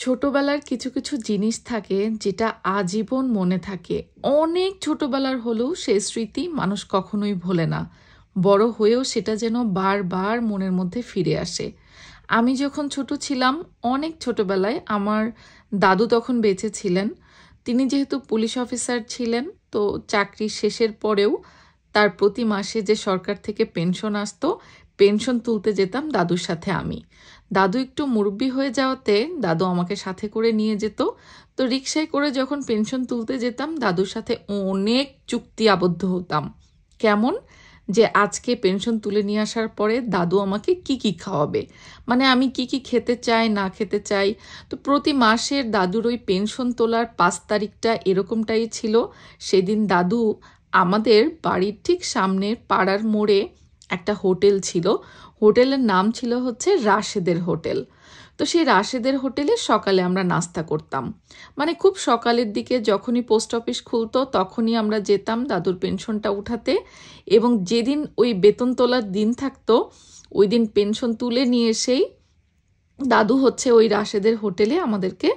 ছোটবেলার কিছু কিছু জিনিস থাকে যেটা আজীবন মনে থাকে। অনেক ছোটবেলার হলেও সেই স্মৃতি মানুষ কখনোই ভোলে না। বড় হয়েও সেটা যেন বারবার মনের মধ্যে ফিরে আসে। আমি যখন ছোট ছিলাম, অনেক ছোটবেলায় আমার দাদু তখন বেঁচে ছিলেন। তিনি যেহেতু পুলিশ অফিসার ছিলেন, তো চাকরি শেষের পরেও তার প্রতি মাসে যে সরকার থেকে পেনশন আসতো, পেনশন তুলতে যেতাম দাদুর সাথে আমি। দাদু একটু মুরব্বি হয়ে যাওয়াতে দাদু আমাকে সাথে করে নিয়ে যেত। তো রিকশায় করে যখন পেনশন তুলতে যেতাম, দাদুর সাথে অনেক চুক্তি আবদ্ধ হতাম। কেমন? যে আজকে পেনশন তুলে নিয়ে আসার পরে দাদু আমাকে কি কি খাওয়াবে, মানে আমি কি কি খেতে চাই না খেতে চাই। তো প্রতি মাসের দাদুর ওই পেনশন তোলার 5 তারিখটা এরকমটাই ছিল। সেদিন দাদু আমাদের বাড়ির ঠিক সামনের পাড়ার মোড়ে একটা হোটেল ছিল। হোটেলের নাম ছিল হচ্ছে রাশেদের হোটেল। তো সেই রাশেদের হোটেলে সকালে আমরা নাস্তা করতাম। মানে খুব সকালের দিকে যখনই পোস্ট অফিস খুলতো তখনই আমরা যেতাম দাদুর পেনশনটা উঠাতে। এবং যেদিন ওই বেতন তোলার দিন থাকতো, ওই দিন পেনশন তুলে নিয়ে এসেই দাদু হচ্ছে ওই রাশেদের হোটেলে আমাদেরকে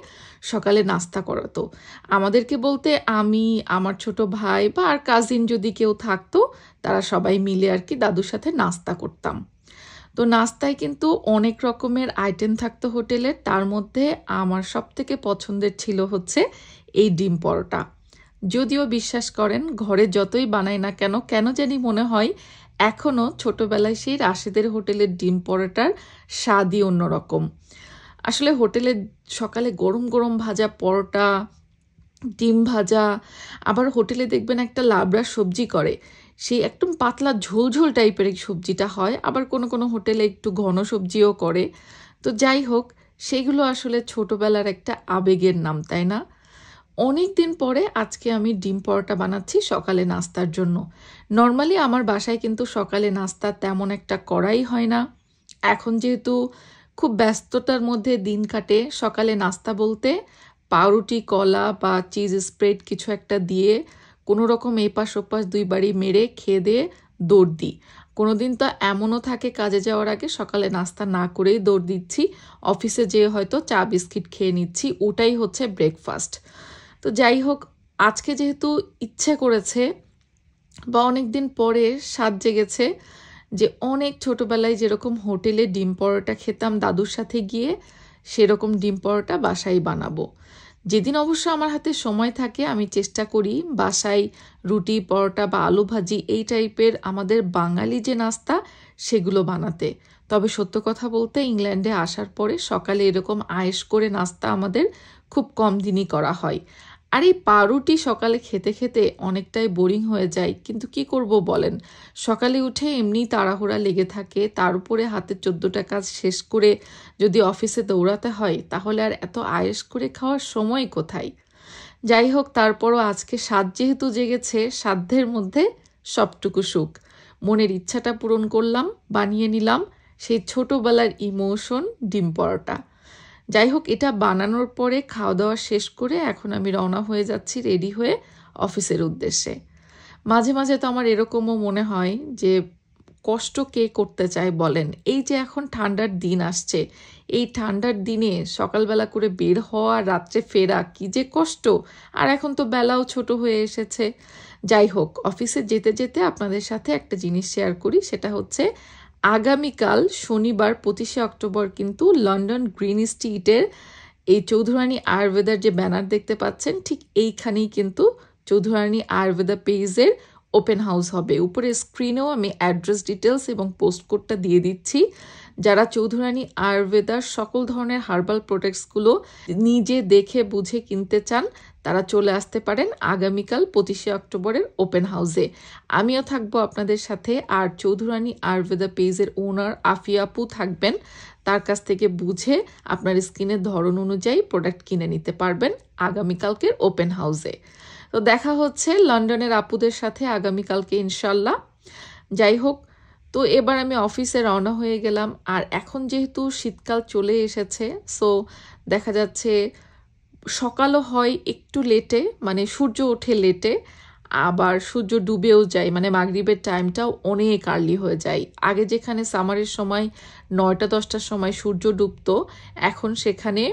সকালে নাস্তা করাতো। আমাদেরকে বলতে আমি, আমার ছোট ভাই বা আর কাজিন যদি কেউ থাকতো, তারা সবাই মিলে আর কি দাদুর সাথে নাস্তা করতাম। তো নাস্তায় কিন্তু অনেক রকমের আইটেম থাকতো হোটেলের। তার মধ্যে আমার সবথেকে পছন্দের ছিল হচ্ছে এই ডিম পরোটা। যদিও বিশ্বাস করেন, ঘরে যতই বানাই না কেন, কেন জানি মনে হয় এখনও ছোটবেলায় সেই রাশেদের হোটেলের ডিম পরোটার স্বাদই অন্যরকম। আসলে হোটেলে সকালে গরম গরম ভাজা পরোটা, ডিম ভাজা, আবার হোটেলে দেখবেন একটা লাবড়া সবজি করে, সেই একদম পাতলা ঝোলঝোল টাইপের এই সবজিটা হয়। আবার কোনো কোনো হোটেলে একটু ঘন সবজিও করে। তো যাই হোক, সেগুলো আসলে ছোটবেলার একটা আবেগের নাম, তাই না? অনেক দিন পরে আজকে আমি ডিম পরোটা বানাচ্ছি সকালে নাস্তার জন্য। নর্মালি আমার বাসায় কিন্তু সকালে নাস্তা তেমন একটা করাই হয় না। এখন যেহেতু খুব ব্যস্ততার মধ্যে দিন কাটে, সকালে নাস্তা বলতে পাউরুটি, কলা বা চিজ স্প্রেড কিছু একটা দিয়ে কোনো রকম এপাশ ওপাশ 2 বাড়ি মেরে খেয়ে দিয়ে দৌড় দিই। কোনোদিন তো এমনও থাকে কাজে যাওয়ার আগে সকালে নাস্তা না করেই দৌড় দিচ্ছি, অফিসে যেয়ে হয়তো চা বিস্কিট খেয়ে নিচ্ছি, ওটাই হচ্ছে ব্রেকফাস্ট। তো যাই হোক, আজকে যেহেতু ইচ্ছে করেছে বা অনেক দিন পরে স্বাদ জেগেছে, যে অনেক ছোটবেলায় যেরকম হোটেলে ডিম পরোটা খেতাম দাদুর সাথে গিয়ে, সেরকম ডিম পরোটা বাসায় বানাবো। যেদিন অবশ্য আমার হাতে সময় থাকে আমি চেষ্টা করি বাসায় রুটি, পরোটা বা আলু ভাজি এই টাইপের আমাদের বাঙালি যে নাস্তা সেগুলো বানাতে। তবে সত্য কথা বলতে ইংল্যান্ডে আসার পরে সকালে এরকম আয়েশ করে নাস্তা আমাদের খুব কম দিনই করা হয়। আর এই পাউরুটি সকালে খেতে খেতে অনেকটাই বোরিং হয়ে যায়, কিন্তু কি করব বলেন। সকালে উঠে এমনি তাড়াহুড়া লেগে থাকে, তার উপরে হাতে 14টা কাজ শেষ করে যদি অফিসে দৌড়াতে হয়, তাহলে আর এত আয়েশ করে খাওয়ার সময় কোথায়। যাই হোক, তারপরও আজকে স্বাদ যেহেতু জেগেছে, সাধ্যের মধ্যে সবটুকু সুখ। মনের ইচ্ছাটা পূরণ করলাম, বানিয়ে নিলাম সেই ছোটবেলার ইমোশন ডিম পরোটা। যাই হোক, এটা বানানোর পরে খাওয়া দাওয়া শেষ করে এখন আমি রওনা হয়ে যাচ্ছি রেডি হয়ে অফিসের উদ্দেশ্যে। মাঝে মাঝে তো আমার এরকমও মনে হয় যে কষ্ট কে করতে চায় বলেন। এই যে এখন ঠান্ডার দিন আসছে, এই ঠান্ডার দিনে সকালবেলা করে বের হওয়া, রাত্রে ফেরা, কি যে কষ্ট। আর এখন তো বেলাও ছোট হয়ে এসেছে। যাই হোক, অফিসে যেতে যেতে আপনাদের সাথে একটা জিনিস শেয়ার করি, সেটা হচ্ছে আগামীকাল শনিবার 25শে অক্টোবর কিন্তু লন্ডন গ্রিন স্ট্রিটের এই চৌধুরানী আয়ুর্বেদার যে ব্যানার দেখতে পাচ্ছেন, ঠিক এইখানেই কিন্তু চৌধুরানী আয়ুর্বেদা পেজের ওপেন হাউস হবে। উপরে স্ক্রিনেও আমি অ্যাড্রেস ডিটেলস এবং পোস্ট কোডটা দিয়ে দিচ্ছি। যারা চৌধুরানী আয়ুর্বেদার সকল ধরনের হার্বাল প্রোডাক্টসগুলো নিজে দেখে বুঝে কিনতে চান, তারা চলে আসতে পারেন আগামীকাল 25শে অক্টোবরের ওপেন হাউসে। আমিও থাকবো আপনাদের সাথে, আর চৌধুরানী আয়ুর্বেদা পেজের ওনার আফিয়া আপু থাকবেন। তার কাছ থেকে বুঝে আপনার স্কিনের ধরন অনুযায়ী প্রোডাক্ট কিনে নিতে পারবেন আগামীকালকের ওপেন হাউসে। তো দেখা হচ্ছে লন্ডনের আপুদের সাথে আগামীকালকে ইনশাল্লাহ। যাই হোক, তো এবার আমি অফিসে রওনা হয়ে গেলাম। আর এখন যেহেতু শীতকাল চলে এসেছে, সো দেখা যাচ্ছে সকালও হয় একটু লেটে, মানে সূর্য ওঠে লেটে, আবার সূর্য ডুবেও যায়, মানে মাগরিবের টাইমটাও অনেক আর্লি হয়ে যায়। আগে যেখানে সামারের সময় 9টা 10টার সময় সূর্য ডুবতো, এখন সেখানে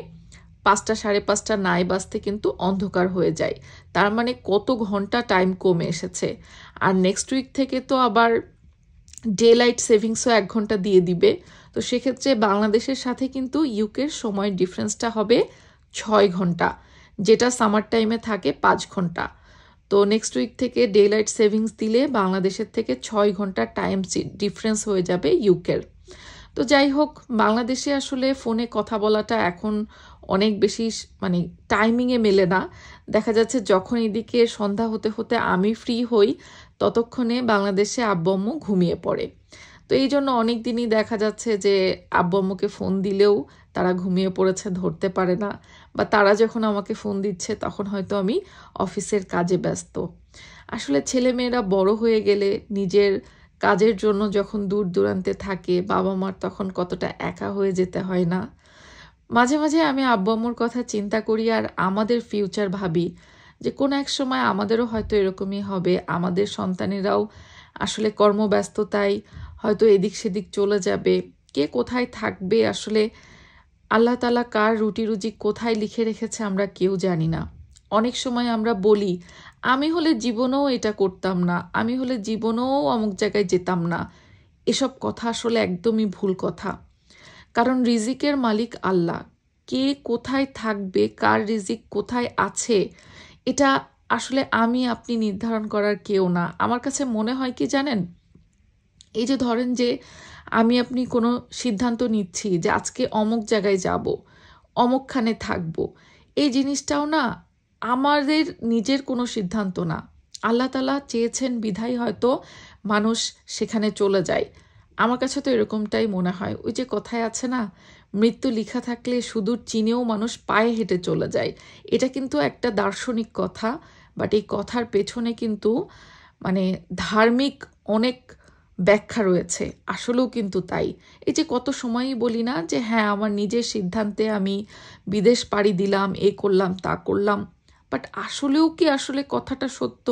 5টা 5:30 নাই বাজতে কিন্তু অন্ধকার হয়ে যায়। তার মানে কত ঘন্টা টাইম কমে এসেছে। আর নেক্সট উইক থেকে তো আবার ডে লাইট সেভিংসও 1 ঘন্টা দিয়ে দিবে। তো সেক্ষেত্রে বাংলাদেশের সাথে কিন্তু ইউকের সময়ের ডিফারেন্সটা হবে 6 ঘন্টা, যেটা সামার টাইমে থাকে 5 ঘন্টা। তো নেক্সট উইক থেকে ডে লাইট সেভিংস দিলে বাংলাদেশের থেকে 6 ঘন্টা টাইম ডিফারেন্স হয়ে যাবে ইউকের। তো যাই হোক, বাংলাদেশে আসলে ফোনে কথা বলাটা এখন অনেক বেশি মানে টাইমিংয়ে মেলে না। দেখা যাচ্ছে যখন এদিকে সন্ধ্যা হতে হতে আমি ফ্রি হই, ততক্ষণে বাংলাদেশে আব্বু আম্মু ঘুমিয়ে পড়ে। তো এই জন্য অনেক দিনই দেখা যাচ্ছে যে আব্বু আম্মুকে ফোন দিলেও তারা ঘুমিয়ে পড়েছে, ধরতে পারে না, বা তারা যখন আমাকে ফোন দিচ্ছে তখন হয়তো আমি অফিসের কাজে ব্যস্ত। আসলে ছেলেমেয়েরা বড় হয়ে গেলে নিজের কাজের জন্য যখন দূর দূরান্তে থাকে, বাবা মার তখন কতটা একা হয়ে যেতে হয় না। মাঝে মাঝে আমি আব্বু আম্মুর কথা চিন্তা করি আর আমাদের ফিউচার ভাবি যে কোনো এক সময় আমাদেরও হয়তো এরকমই হবে। আমাদের সন্তানেরাও আসলে কর্মব্যস্ততায় হয়তো এদিক সেদিক চলে যাবে, কে কোথায় থাকবে, আসলে আল্লাহ তাআলা কার রুটি রুজি কোথায় লিখে রেখেছে আমরা কেউ জানি না। অনেক সময় আমরা বলি আমি হলে জীবনেও এটা করতাম না, আমি হলে জীবনেও অমুক জায়গায় যেতাম না। এসব কথা আসলে একদমই ভুল কথা। কারণ রিজিকের মালিক আল্লাহ। কে কোথায় থাকবে, কার রিজিক কোথায় আছে, এটা আসলে আমি আপনি নির্ধারণ করার কেউ না। আমার কাছে মনে হয় কি জানেন, এই যে ধরেন যে আমি আপনি কোনো সিদ্ধান্ত নিচ্ছি যে আজকে অমুক জায়গায় যাব, অমুকখানে থাকব, এই জিনিসটাও না আমাদের নিজের কোনো সিদ্ধান্ত না। আল্লাহ তাআলা চেয়েছেন বিধায় হয়তো মানুষ সেখানে চলে যায়। আমার কাছে তো এরকমটাই মনে হয়। ওই যে কথায় আছে না, মৃত্যু লিখা থাকলে সুদূর চীনেও মানুষ পায়ে হেঁটে চলে যায়। এটা কিন্তু একটা দার্শনিক কথা, বাট এই কথার পেছনে কিন্তু মানে ধার্মিক অনেক ব্যাখ্যা রয়েছে। আসলেও কিন্তু তাই। এই যে কত সময়ই বলি না যে হ্যাঁ আমার নিজের সিদ্ধান্তে আমি বিদেশ পাড়ি দিলাম, এ করলাম তা করলাম, বাট আসলেও কি আসলে কথাটা সত্য?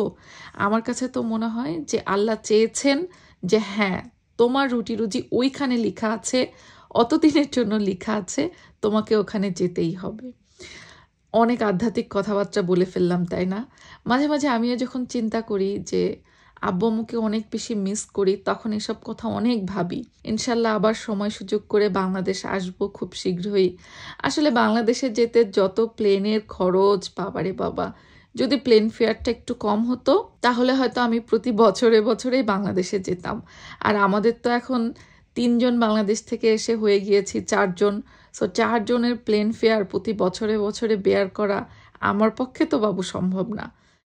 আমার কাছে তো মনে হয় যে আল্লাহ চেয়েছেন যে হ্যাঁ তোমার রুটি রুজি ওইখানে লেখা আছে, অতদিনের জন্য লেখা আছে, তোমাকে ওখানে যেতেই হবে। অনেক আধ্যাত্মিক কথাবার্তা বলে ফেললাম, তাই না? মাঝে মাঝে আমিও যখন চিন্তা করি যে আব্বু আম্মুকে অনেক বেশি মিস করি, তখন এসব কথা অনেক ভাবি। ইনশাল্লাহ আবার সময় সুযোগ করে বাংলাদেশ আসবো খুব শীঘ্রই। আসলে বাংলাদেশে যেতে যত প্লেনের খরচ, বাবারে বাবা, যদি প্লেন ফেয়ারটা একটু কম হতো তাহলে হয়তো আমি প্রতি বছরে বছরেই বাংলাদেশে যেতাম। আর আমাদের তো এখন 3 জন বাংলাদেশ থেকে এসে হয়ে গিয়েছি 4 জন। সো 4 জনের প্লেন ফেয়ার প্রতি বছরে বছরে বেয়ার করা আমার পক্ষে তো বাবু সম্ভব না।